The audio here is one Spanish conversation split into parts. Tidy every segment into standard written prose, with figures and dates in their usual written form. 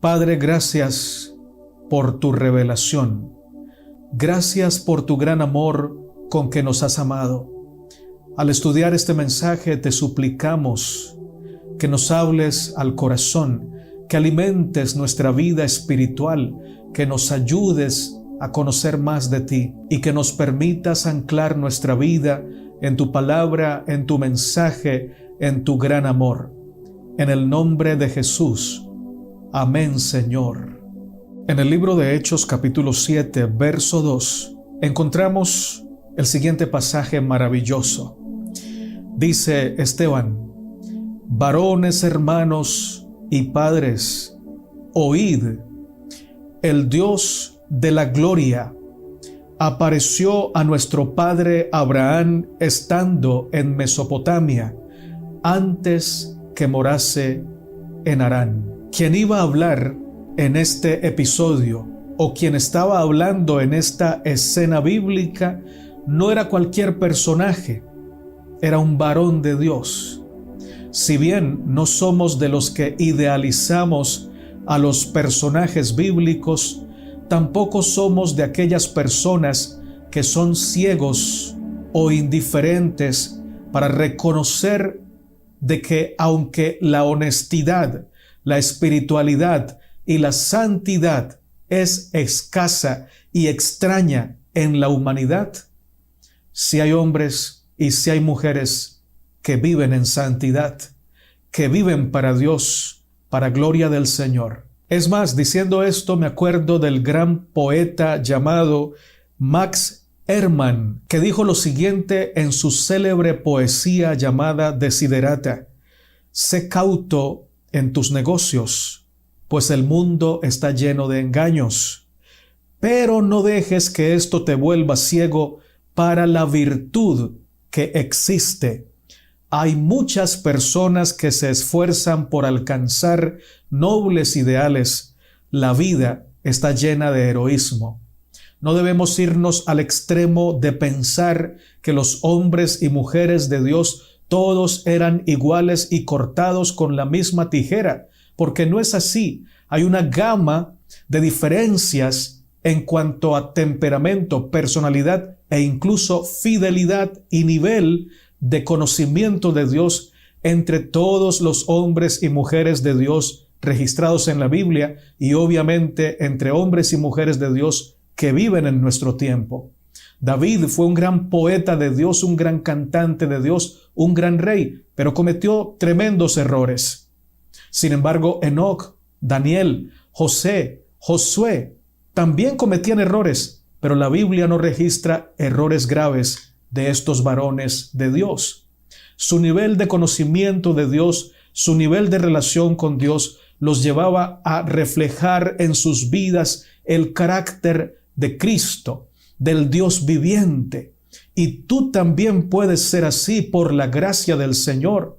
Padre, gracias por tu revelación. Gracias por tu gran amor con que nos has amado. Al estudiar este mensaje te suplicamos que nos hables al corazón, que alimentes nuestra vida espiritual, que nos ayudes a conocer más de ti y que nos permitas anclar nuestra vida en tu palabra, en tu mensaje, en tu gran amor. En el nombre de Jesús. Amén, Señor. En el libro de Hechos, capítulo 7, verso 2, encontramos el siguiente pasaje maravilloso. Dice Esteban: varones, hermanos y padres, oíd, el Dios de la gloria apareció a nuestro padre Abraham estando en Mesopotamia, antes que morase en Harán. Quien iba a hablar en este episodio, o quien estaba hablando en esta escena bíblica, no era cualquier personaje, era un varón de Dios. Si bien no somos de los que idealizamos a los personajes bíblicos, tampoco somos de aquellas personas que son ciegos o indiferentes para reconocer de que aunque la honestidad, la espiritualidad y la santidad es escasa y extraña en la humanidad, si hay hombres y si hay mujeres que viven en santidad, que viven para Dios, para gloria del Señor. Es más, diciendo esto me acuerdo del gran poeta llamado Max Ehrmann, que dijo lo siguiente en su célebre poesía llamada Desiderata: sé cauto en tus negocios, pues el mundo está lleno de engaños, pero no dejes que esto te vuelva ciego para la virtud que existe. Hay muchas personas que se esfuerzan por alcanzar nobles ideales. La vida está llena de heroísmo. No debemos irnos al extremo de pensar que los hombres y mujeres de Dios todos eran iguales y cortados con la misma tijera, porque no es así. Hay una gama de diferencias en cuanto a temperamento, personalidad e incluso fidelidad y nivel de conocimiento de Dios entre todos los hombres y mujeres de Dios registrados en la Biblia y obviamente entre hombres y mujeres de Dios que viven en nuestro tiempo. David fue un gran poeta de Dios, un gran cantante de Dios, un gran rey, pero cometió tremendos errores. Sin embargo, Enoc, Daniel, José, Josué también cometían errores, pero la Biblia no registra errores graves de estos varones de Dios. Su nivel de conocimiento de Dios, su nivel de relación con Dios los llevaba a reflejar en sus vidas el carácter de Cristo, del Dios viviente. Y tú también puedes ser así por la gracia del Señor.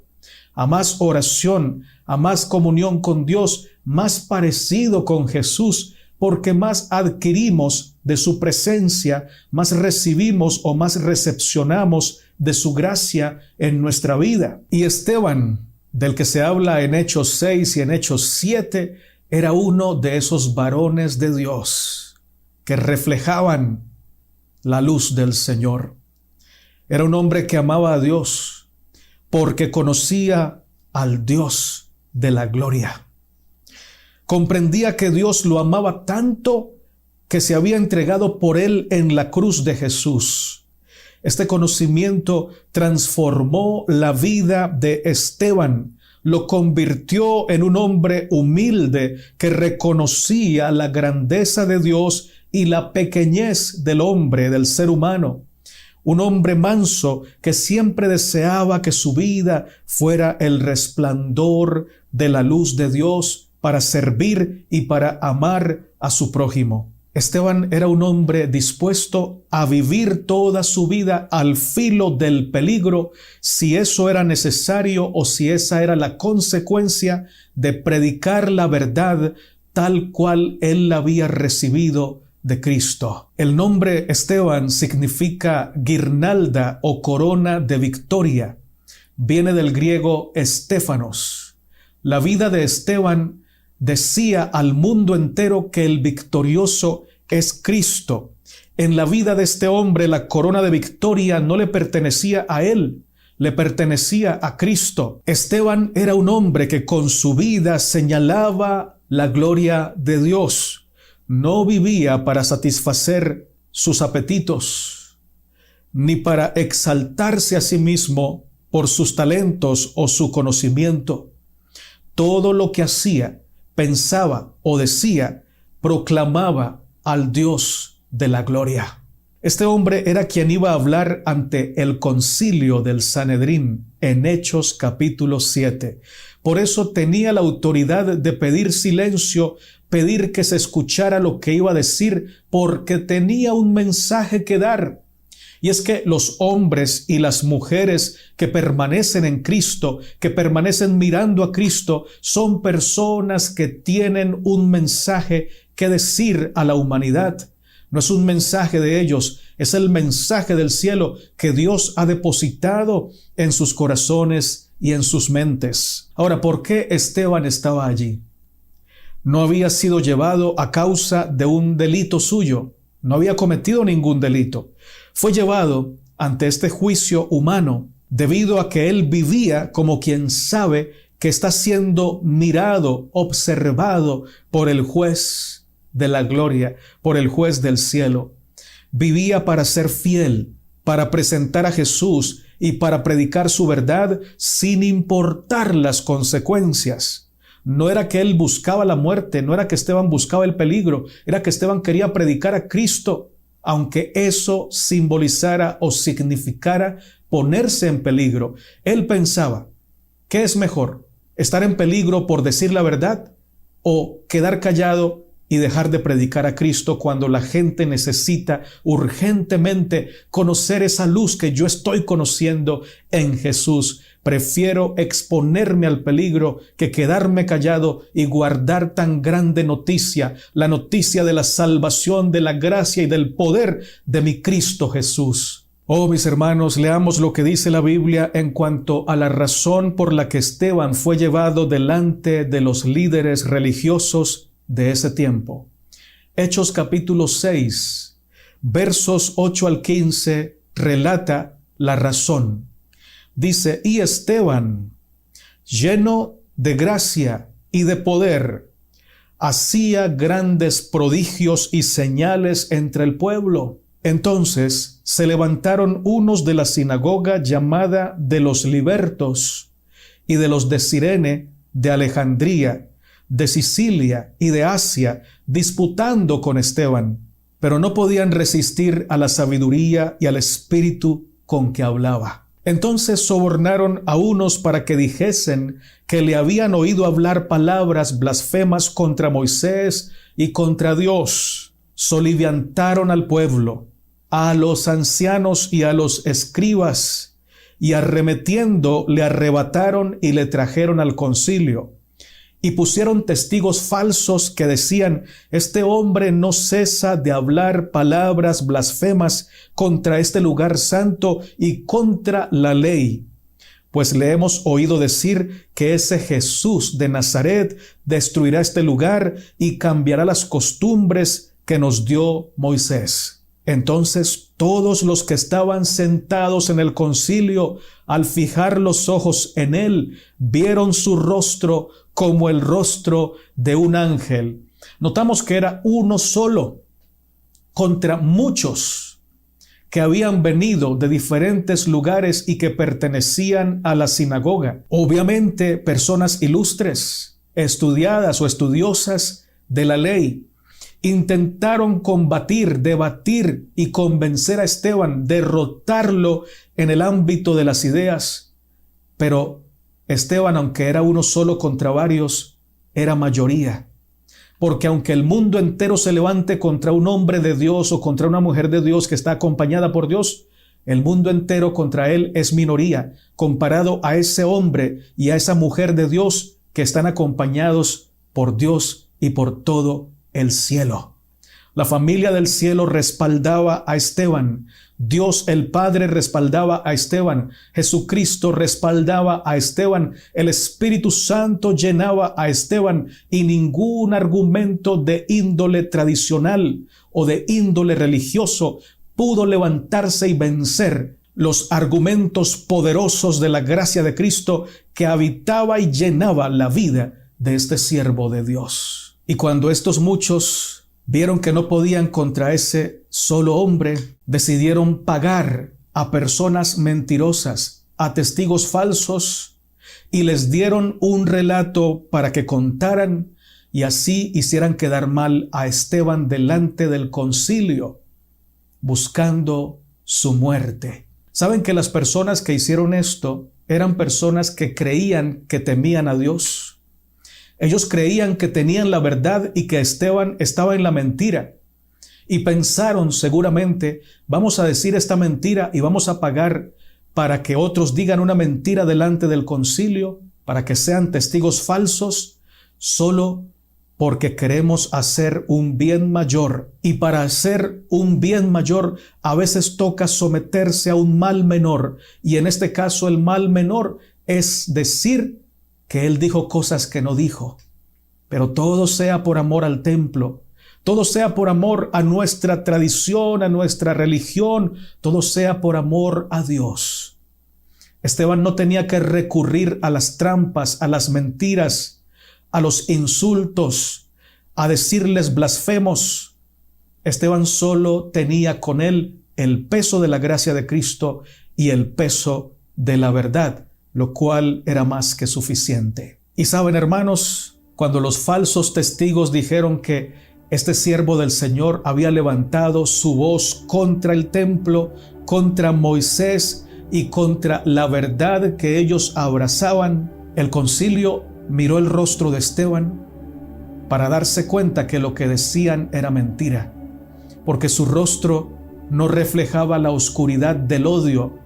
A más oración, a más comunión con Dios, más parecido con Jesús, porque más adquirimos de su presencia, más recibimos o más recepcionamos de su gracia en nuestra vida. Y Esteban, del que se habla en Hechos 6 y en Hechos 7, era uno de esos varones de Dios que reflejaban la luz del Señor. Era un hombre que amaba a Dios porque conocía al Dios de la gloria. Comprendía que Dios lo amaba tanto que se había entregado por él en la cruz de Jesús. Este conocimiento transformó la vida de Esteban, lo convirtió en un hombre humilde que reconocía la grandeza de Dios y la pequeñez del hombre, del ser humano. Un hombre manso que siempre deseaba que su vida fuera el resplandor de la luz de Dios para servir y para amar a su prójimo. Esteban era un hombre dispuesto a vivir toda su vida al filo del peligro, si eso era necesario o si esa era la consecuencia de predicar la verdad tal cual él la había recibido de Cristo. El nombre Esteban significa guirnalda o corona de victoria. Viene del griego Estéfanos. La vida de Esteban decía al mundo entero que el victorioso es Cristo. En la vida de este hombre, la corona de victoria no le pertenecía a él, le pertenecía a Cristo. Esteban era un hombre que con su vida señalaba la gloria de Dios. No vivía para satisfacer sus apetitos, ni para exaltarse a sí mismo por sus talentos o su conocimiento. Todo lo que hacía, pensaba o decía, proclamaba al Dios de la gloria. Este hombre era quien iba a hablar ante el concilio del Sanedrín en Hechos capítulo 7. Por eso tenía la autoridad de pedir silencio, pedir que se escuchara lo que iba a decir, porque tenía un mensaje que dar. Y es que los hombres y las mujeres que permanecen en Cristo, que permanecen mirando a Cristo, son personas que tienen un mensaje que decir a la humanidad. No es un mensaje de ellos, es el mensaje del cielo que Dios ha depositado en sus corazones y en sus mentes. Ahora, ¿por qué Esteban estaba allí? No había sido llevado a causa de un delito suyo, no había cometido ningún delito. Fue llevado ante este juicio humano debido a que él vivía como quien sabe que está siendo mirado, observado por el juez de la gloria, por el juez del cielo. Vivía para ser fiel, para presentar a Jesús y para predicar su verdad sin importar las consecuencias. No era que él buscaba la muerte, no era que Esteban buscaba el peligro, era que Esteban quería predicar a Cristo, aunque eso simbolizara o significara ponerse en peligro. Él pensaba, ¿qué es mejor? ¿Estar en peligro por decir la verdad o quedar callado y dejar de predicar a Cristo cuando la gente necesita urgentemente conocer esa luz que yo estoy conociendo en Jesús? Prefiero exponerme al peligro que quedarme callado y guardar tan grande noticia, la noticia de la salvación, de la gracia y del poder de mi Cristo Jesús. Oh, mis hermanos, leamos lo que dice la Biblia en cuanto a la razón por la que Esteban fue llevado delante de los líderes religiosos de ese tiempo. Hechos capítulo 6, versos 8 al 15, relata la razón. Dice, y Esteban, lleno de gracia y de poder, hacía grandes prodigios y señales entre el pueblo. Entonces se levantaron unos de la sinagoga llamada de los libertos y de los de Cirene, de Alejandría, de Sicilia y de Asia, disputando con Esteban, pero no podían resistir a la sabiduría y al espíritu con que hablaba. Entonces sobornaron a unos para que dijesen que le habían oído hablar palabras blasfemas contra Moisés y contra Dios. Soliviantaron al pueblo, a los ancianos y a los escribas, y arremetiendo le arrebataron y le trajeron al concilio. Y pusieron testigos falsos que decían, este hombre no cesa de hablar palabras blasfemas contra este lugar santo y contra la ley. Pues le hemos oído decir que ese Jesús de Nazaret destruirá este lugar y cambiará las costumbres que nos dio Moisés. Entonces todos los que estaban sentados en el concilio, al fijar los ojos en él, vieron su rostro como el rostro de un ángel. Notamos que era uno solo contra muchos que habían venido de diferentes lugares y que pertenecían a la sinagoga. Obviamente personas ilustres, estudiadas o estudiosas de la ley. Intentaron combatir, debatir y convencer a Esteban, derrotarlo en el ámbito de las ideas. Pero Esteban, aunque era uno solo contra varios, era mayoría. Porque aunque el mundo entero se levante contra un hombre de Dios o contra una mujer de Dios que está acompañada por Dios, el mundo entero contra él es minoría, comparado a ese hombre y a esa mujer de Dios que están acompañados por Dios y por todo el cielo. La familia del cielo respaldaba a Esteban. Dios el Padre respaldaba a Esteban. Jesucristo respaldaba a Esteban. El Espíritu Santo llenaba a Esteban y ningún argumento de índole tradicional o de índole religioso pudo levantarse y vencer los argumentos poderosos de la gracia de Cristo que habitaba y llenaba la vida de este siervo de Dios. Y cuando estos muchos vieron que no podían contra ese solo hombre, decidieron pagar a personas mentirosas, a testigos falsos, y les dieron un relato para que contaran y así hicieran quedar mal a Esteban delante del concilio, buscando su muerte. ¿Saben que las personas que hicieron esto eran personas que creían que temían a Dios? Ellos creían que tenían la verdad y que Esteban estaba en la mentira. Y pensaron seguramente, vamos a decir esta mentira y vamos a pagar para que otros digan una mentira delante del concilio, para que sean testigos falsos, solo porque queremos hacer un bien mayor. Y para hacer un bien mayor a veces toca someterse a un mal menor. Y en este caso el mal menor es decir que él dijo cosas que no dijo. Pero todo sea por amor al templo, todo sea por amor a nuestra tradición, a nuestra religión, todo sea por amor a Dios. Esteban no tenía que recurrir a las trampas, a las mentiras, a los insultos, a decirles blasfemos. Esteban solo tenía con él el peso de la gracia de Cristo y el peso de la verdad, lo cual era más que suficiente. Y saben, hermanos, cuando los falsos testigos dijeron que este siervo del Señor había levantado su voz contra el templo, contra Moisés y contra la verdad que ellos abrazaban, el concilio miró el rostro de Esteban para darse cuenta que lo que decían era mentira, porque su rostro no reflejaba la oscuridad del odio,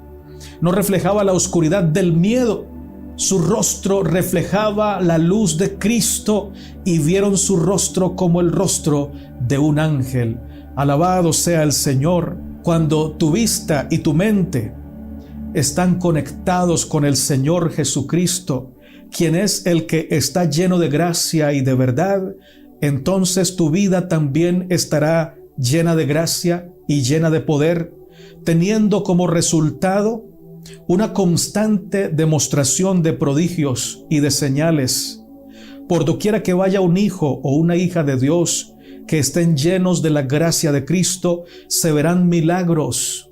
no reflejaba la oscuridad del miedo. Su rostro reflejaba la luz de Cristo y vieron su rostro como el rostro de un ángel. Alabado sea el Señor. Cuando tu vista y tu mente están conectados con el Señor Jesucristo, quien es el que está lleno de gracia y de verdad, entonces tu vida también estará llena de gracia y llena de poder, teniendo como resultado una constante demostración de prodigios y de señales. Por doquiera que vaya un hijo o una hija de Dios que estén llenos de la gracia de Cristo, se verán milagros,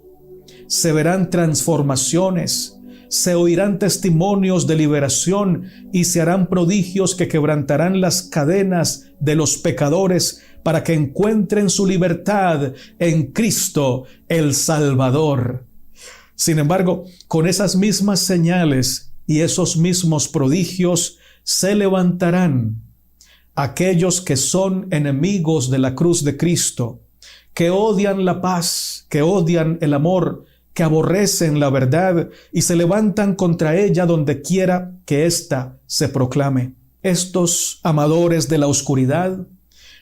se verán transformaciones, se oirán testimonios de liberación y se harán prodigios que quebrantarán las cadenas de los pecadores para que encuentren su libertad en Cristo el Salvador. Sin embargo, con esas mismas señales y esos mismos prodigios se levantarán aquellos que son enemigos de la cruz de Cristo, que odian la paz, que odian el amor, que aborrecen la verdad y se levantan contra ella donde quiera que ésta se proclame. Estos amadores de la oscuridad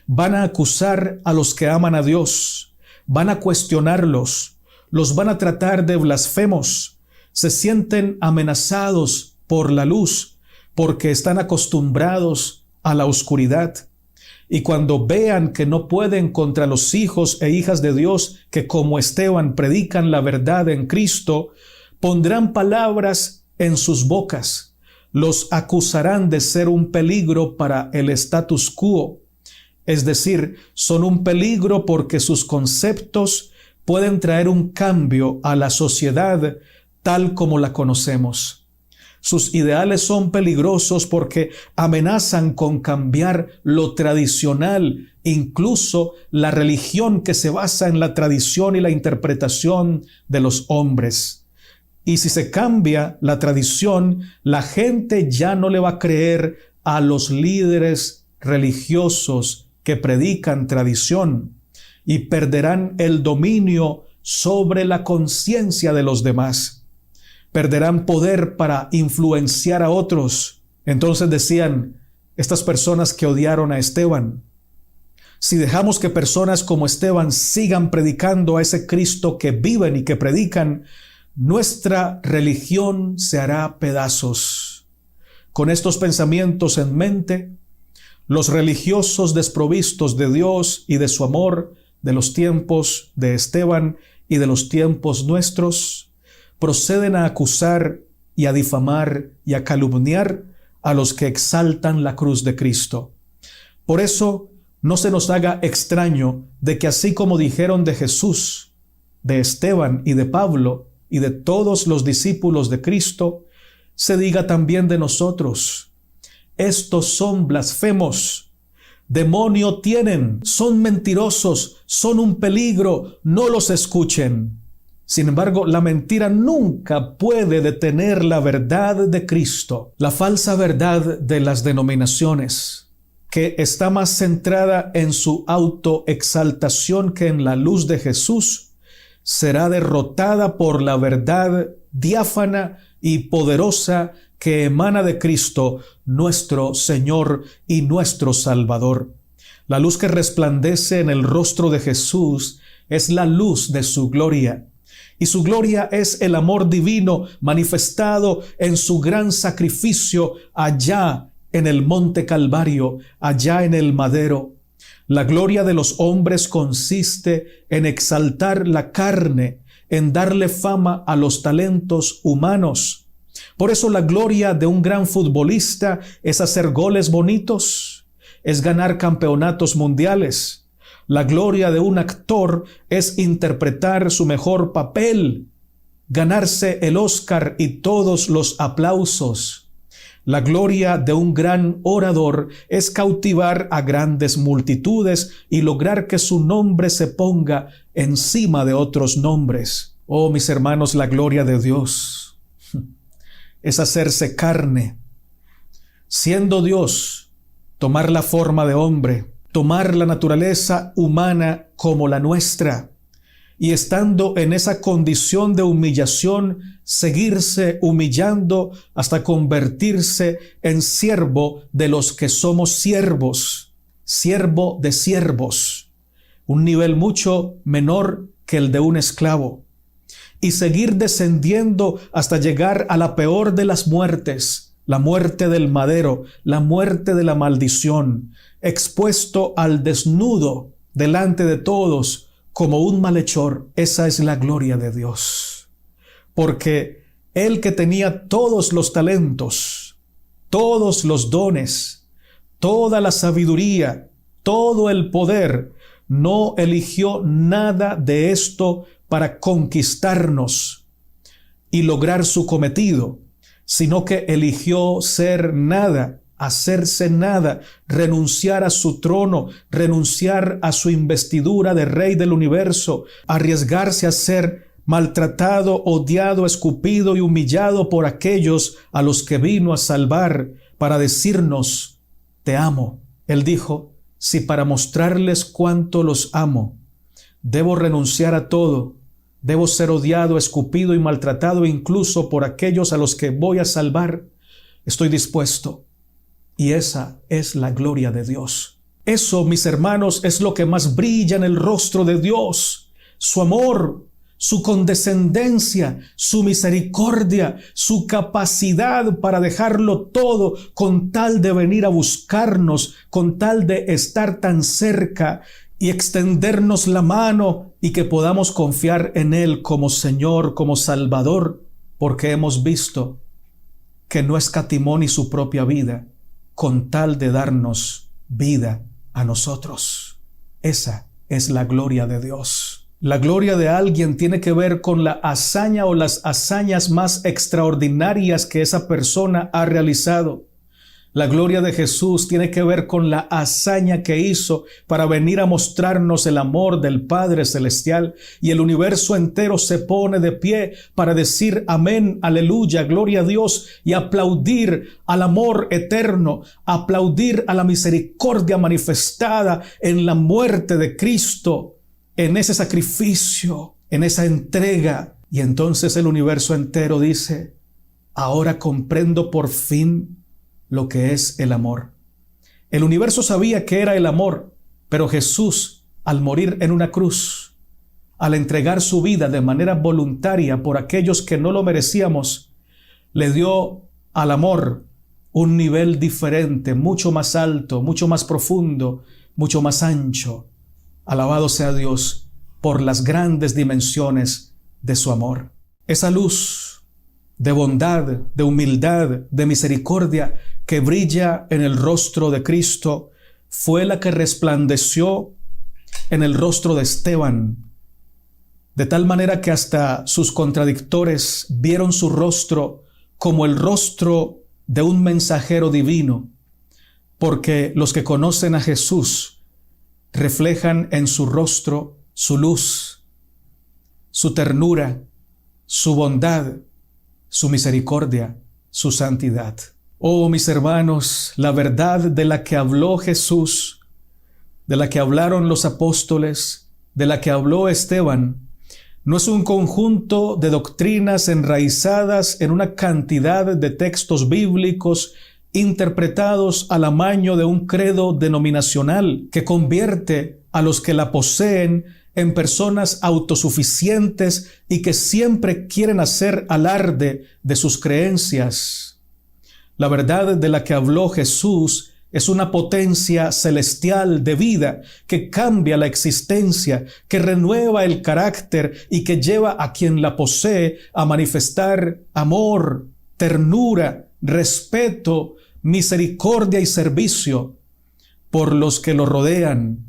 van a acusar a los que aman a Dios, van a cuestionarlos, los van a tratar de blasfemos, se sienten amenazados por la luz porque están acostumbrados a la oscuridad. Y cuando vean que no pueden contra los hijos e hijas de Dios que como Esteban predican la verdad en Cristo, pondrán palabras en sus bocas, los acusarán de ser un peligro para el status quo, es decir, son un peligro porque sus conceptos pueden traer un cambio a la sociedad tal como la conocemos. Sus ideales son peligrosos porque amenazan con cambiar lo tradicional, incluso la religión que se basa en la tradición y la interpretación de los hombres. Y si se cambia la tradición, la gente ya no le va a creer a los líderes religiosos que predican tradición y perderán el dominio sobre la conciencia de los demás. Perderán poder para influenciar a otros. Entonces decían estas personas que odiaron a Esteban: si dejamos que personas como Esteban sigan predicando a ese Cristo que viven y que predican, nuestra religión se hará pedazos. Con estos pensamientos en mente, los religiosos desprovistos de Dios y de su amor de los tiempos de Esteban y de los tiempos nuestros, proceden a acusar y a difamar y a calumniar a los que exaltan la cruz de Cristo. Por eso, no se nos haga extraño de que así como dijeron de Jesús, de Esteban y de Pablo y de todos los discípulos de Cristo, se diga también de nosotros: estos son blasfemos, demonio tienen, son mentirosos, son un peligro, no los escuchen. Sin embargo, la mentira nunca puede detener la verdad de Cristo. La falsa verdad de las denominaciones, que está más centrada en su autoexaltación que en la luz de Jesús, será derrotada por la verdad diáfana y poderosa que emana de Cristo, nuestro Señor y nuestro Salvador. La luz que resplandece en el rostro de Jesús es la luz de su gloria. Y su gloria es el amor divino manifestado en su gran sacrificio allá en el monte Calvario, allá en el madero. La gloria de los hombres consiste en exaltar la carne, en darle fama a los talentos humanos. Por eso la gloria de un gran futbolista es hacer goles bonitos, es ganar campeonatos mundiales. La gloria de un actor es interpretar su mejor papel, ganarse el Oscar y todos los aplausos. La gloria de un gran orador es cautivar a grandes multitudes y lograr que su nombre se ponga encima de otros nombres. Oh, mis hermanos, la gloria de Dios es hacerse carne, siendo Dios, tomar la forma de hombre, tomar la naturaleza humana como la nuestra, y estando en esa condición de humillación, seguirse humillando hasta convertirse en siervo de los que somos siervos, siervo de siervos, un nivel mucho menor que el de un esclavo, y seguir descendiendo hasta llegar a la peor de las muertes, la muerte del madero, la muerte de la maldición, expuesto al desnudo delante de todos, como un malhechor. Esa es la gloria de Dios. Porque Él que tenía todos los talentos, todos los dones, toda la sabiduría, todo el poder, no eligió nada de esto para conquistarnos y lograr su cometido, sino que eligió ser nada, hacerse nada, renunciar a su trono, renunciar a su investidura de Rey del universo, arriesgarse a ser maltratado, odiado, escupido y humillado por aquellos a los que vino a salvar para decirnos: te amo. Él dijo: si para mostrarles cuánto los amo, debo renunciar a todo, debo ser odiado, escupido y maltratado incluso por aquellos a los que voy a salvar, estoy dispuesto. Y esa es la gloria de Dios. Eso, mis hermanos, es lo que más brilla en el rostro de Dios. Su amor, su condescendencia, su misericordia, su capacidad para dejarlo todo con tal de venir a buscarnos, con tal de estar tan cerca y extendernos la mano y que podamos confiar en Él como Señor, como Salvador, porque hemos visto que no escatimó ni su propia vida con tal de darnos vida a nosotros. Esa es la gloria de Dios. La gloria de alguien tiene que ver con la hazaña o las hazañas más extraordinarias que esa persona ha realizado. La gloria de Jesús tiene que ver con la hazaña que hizo para venir a mostrarnos el amor del Padre Celestial, y el universo entero se pone de pie para decir amén, aleluya, gloria a Dios, y aplaudir al amor eterno, aplaudir a la misericordia manifestada en la muerte de Cristo, en ese sacrificio, en esa entrega. Y entonces el universo entero dice: ahora comprendo por fin lo que es el amor. El universo sabía que era el amor, Pero Jesús, al morir en una cruz, al entregar su vida de manera voluntaria por aquellos que no lo merecíamos, le dio al amor un nivel diferente, mucho más alto, mucho más profundo, mucho más ancho. Alabado sea Dios por las grandes dimensiones de su amor. Esa luz de bondad, de humildad, de misericordia que brilla en el rostro de Cristo fue la que resplandeció en el rostro de Esteban, de tal manera que hasta sus contradictores vieron su rostro como el rostro de un mensajero divino, porque los que conocen a Jesús reflejan en su rostro su luz, su ternura, su bondad, su misericordia, su santidad. Oh, mis hermanos, la verdad de la que habló Jesús, de la que hablaron los apóstoles, de la que habló Esteban, no es un conjunto de doctrinas enraizadas en una cantidad de textos bíblicos interpretados al amaño de un credo denominacional que convierte a los que la poseen en personas autosuficientes y que siempre quieren hacer alarde de sus creencias. La verdad de la que habló Jesús es una potencia celestial de vida que cambia la existencia, que renueva el carácter y que lleva a quien la posee a manifestar amor, ternura, respeto, misericordia y servicio por los que lo rodean.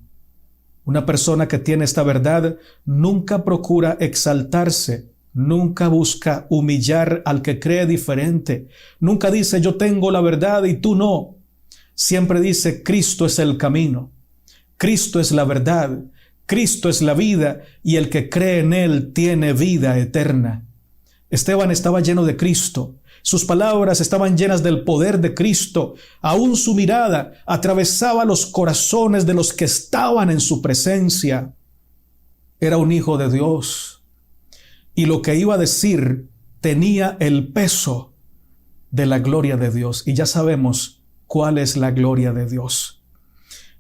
Una persona que tiene esta verdad nunca procura exaltarse, nunca busca humillar al que cree diferente, nunca dice yo tengo la verdad y tú no. Siempre dice Cristo es el camino, Cristo es la verdad, Cristo es la vida y el que cree en Él tiene vida eterna. Esteban estaba lleno de Cristo. Sus palabras estaban llenas del poder de Cristo. Aún su mirada atravesaba los corazones de los que estaban en su presencia. Era un hijo de Dios. Y lo que iba a decir tenía el peso de la gloria de Dios. Y ya sabemos cuál es la gloria de Dios.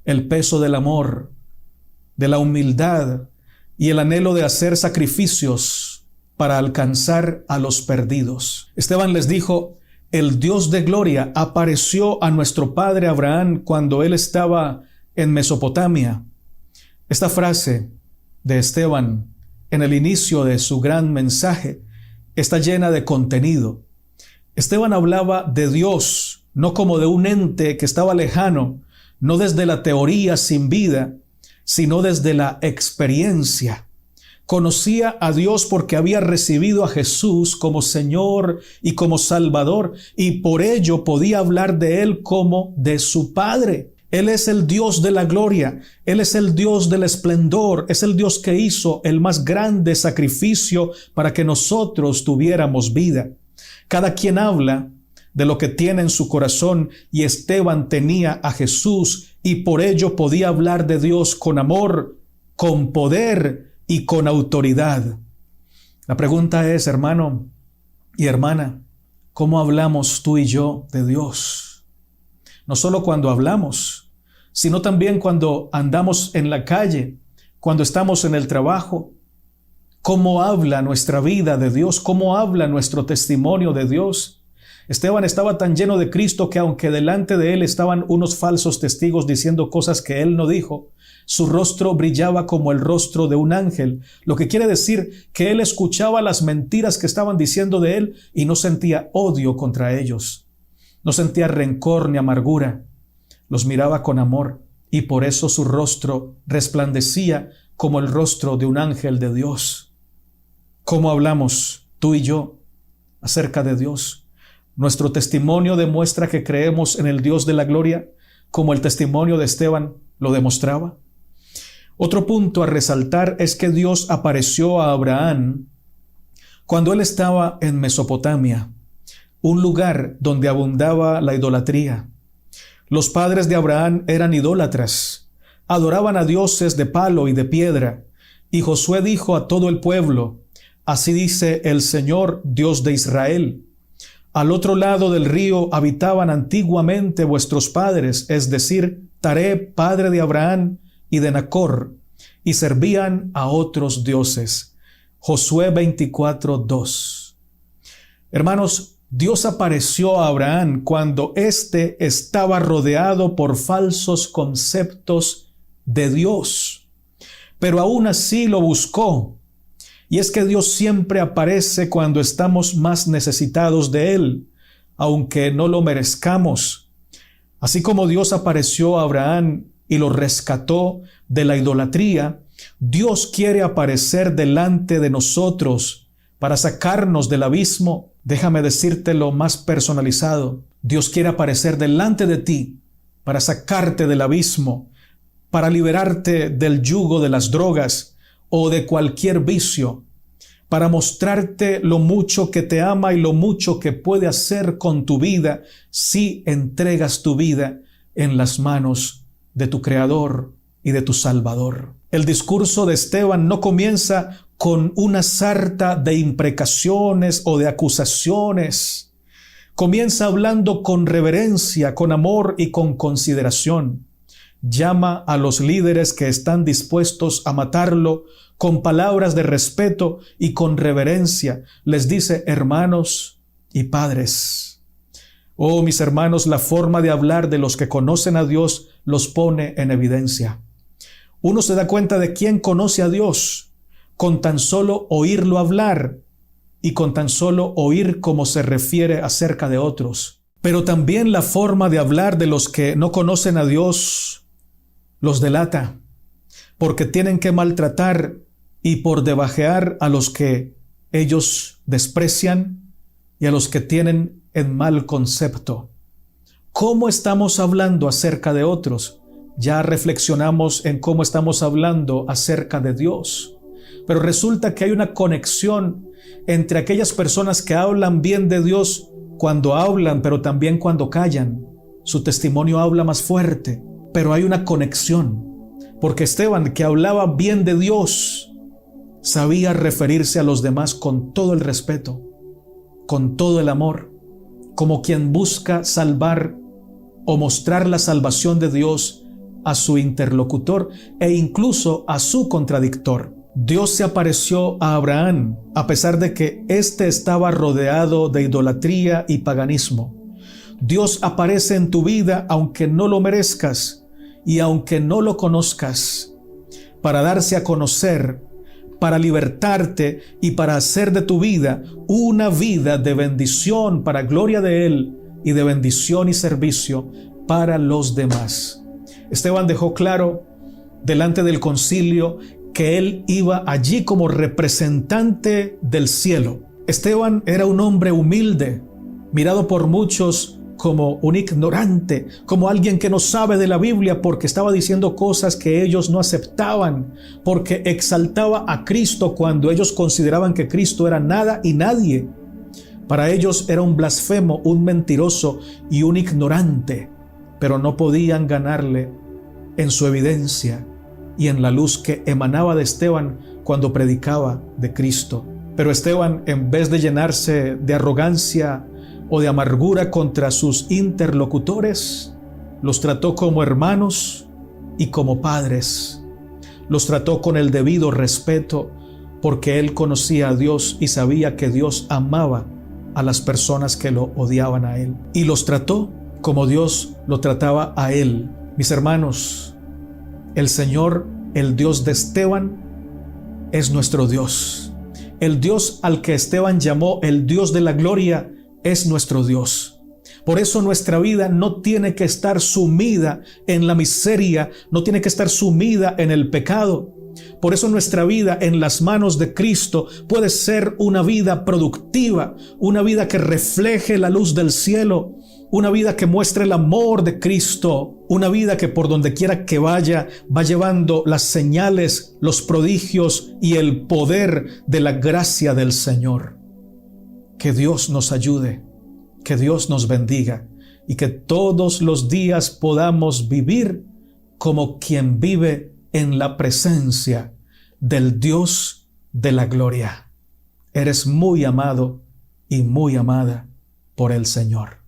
El peso del amor, de la humildad y el anhelo de hacer sacrificios para alcanzar a los perdidos. Esteban les dijo, el Dios de gloria apareció a nuestro padre Abraham cuando él estaba en Mesopotamia. Esta frase de Esteban en el inicio de su gran mensaje está llena de contenido. Esteban hablaba de Dios, no como de un ente que estaba lejano, no desde la teoría sin vida, sino desde la experiencia. Conocía a Dios porque había recibido a Jesús como Señor y como Salvador, y por ello podía hablar de Él como de su Padre. Él es el Dios de la gloria, Él es el Dios del esplendor, es el Dios que hizo el más grande sacrificio para que nosotros tuviéramos vida. Cada quien habla de lo que tiene en su corazón, y Esteban tenía a Jesús y por ello podía hablar de Dios con amor, con poder y con autoridad. La pregunta es, hermano y hermana, ¿cómo hablamos tú y yo de Dios? No solo cuando hablamos, sino también cuando andamos en la calle, cuando estamos en el trabajo. ¿Cómo habla nuestra vida de Dios? ¿Cómo habla nuestro testimonio de Dios? Esteban estaba tan lleno de Cristo que aunque delante de él estaban unos falsos testigos diciendo cosas que él no dijo, su rostro brillaba como el rostro de un ángel, lo que quiere decir que él escuchaba las mentiras que estaban diciendo de él y no sentía odio contra ellos. No sentía rencor ni amargura. Los miraba con amor y por eso su rostro resplandecía como el rostro de un ángel de Dios. ¿Cómo hablamos tú y yo acerca de Dios? Nuestro testimonio demuestra que creemos en el Dios de la gloria, como el testimonio de Esteban lo demostraba. Otro punto a resaltar es que Dios apareció a Abraham cuando él estaba en Mesopotamia, un lugar donde abundaba la idolatría. Los padres de Abraham eran idólatras, adoraban a dioses de palo y de piedra, y Josué dijo a todo el pueblo, así dice el Señor, Dios de Israel, al otro lado del río habitaban antiguamente vuestros padres, es decir, Taré, padre de Abraham, y de Nacor, y servían a otros dioses. Josué 24:2. Hermanos, Dios apareció a Abraham cuando éste estaba rodeado por falsos conceptos de Dios, pero aún así lo buscó. Y es que Dios siempre aparece cuando estamos más necesitados de Él, aunque no lo merezcamos. Así como Dios apareció a Abraham y lo rescató de la idolatría, Dios quiere aparecer delante de nosotros para sacarnos del abismo. Déjame decírtelo más personalizado. Dios quiere aparecer delante de ti para sacarte del abismo, para liberarte del yugo de las drogas o de cualquier vicio, para mostrarte lo mucho que te ama y lo mucho que puede hacer con tu vida si entregas tu vida en las manos de tu Creador y de tu Salvador. El discurso de Esteban no comienza con una sarta de imprecaciones o de acusaciones. Comienza hablando con reverencia, con amor y con consideración. Llama a los líderes que están dispuestos a matarlo con palabras de respeto y con reverencia. Les dice hermanos y padres. Oh, mis hermanos, la forma de hablar de los que conocen a Dios los pone en evidencia. Uno se da cuenta de quién conoce a Dios con tan solo oírlo hablar y con tan solo oír cómo se refiere acerca de otros. Pero también la forma de hablar de los que no conocen a Dios los delata, porque tienen que maltratar y por debajear a los que ellos desprecian y a los que tienen en mal concepto. ¿Cómo estamos hablando acerca de otros? Ya reflexionamos en cómo estamos hablando acerca de Dios. Pero resulta que hay una conexión entre aquellas personas que hablan bien de Dios cuando hablan, pero también cuando callan. Su testimonio habla más fuerte, pero hay una conexión. Porque Esteban, que hablaba bien de Dios, sabía referirse a los demás con todo el respeto, con todo el amor, como quien busca salvar o mostrar la salvación de Dios a su interlocutor e incluso a su contradictor. Dios se apareció a Abraham a pesar de que éste estaba rodeado de idolatría y paganismo. Dios aparece en tu vida aunque no lo merezcas y aunque no lo conozcas, para darse a conocer, para libertarte y para hacer de tu vida una vida de bendición para gloria de Él y de bendición y servicio para los demás. Esteban dejó claro delante del concilio que él iba allí como representante del cielo. Esteban era un hombre humilde, mirado por muchos como un ignorante, como alguien que no sabe de la Biblia porque estaba diciendo cosas que ellos no aceptaban, porque exaltaba a Cristo cuando ellos consideraban que Cristo era nada y nadie. Para ellos era un blasfemo, un mentiroso y un ignorante, pero no podían ganarle en su evidencia y en la luz que emanaba de Esteban cuando predicaba de Cristo. Pero Esteban, en vez de llenarse de arrogancia o de amargura contra sus interlocutores, los trató como hermanos y como padres. Los trató con el debido respeto porque él conocía a Dios y sabía que Dios amaba a las personas que lo odiaban a él. Y los trató como Dios lo trataba a él. Mis hermanos, el Señor, el Dios de Esteban, es nuestro Dios. El Dios al que Esteban llamó el Dios de la gloria es nuestro Dios. Por eso nuestra vida no tiene que estar sumida en la miseria, no tiene que estar sumida en el pecado. Por eso nuestra vida en las manos de Cristo puede ser una vida productiva, una vida que refleje la luz del cielo, una vida que muestre el amor de Cristo, una vida que por donde quiera que vaya, va llevando las señales, los prodigios y el poder de la gracia del Señor. Que Dios nos ayude, que Dios nos bendiga y que todos los días podamos vivir como quien vive en la presencia del Dios de la gloria. Eres muy amado y muy amada por el Señor.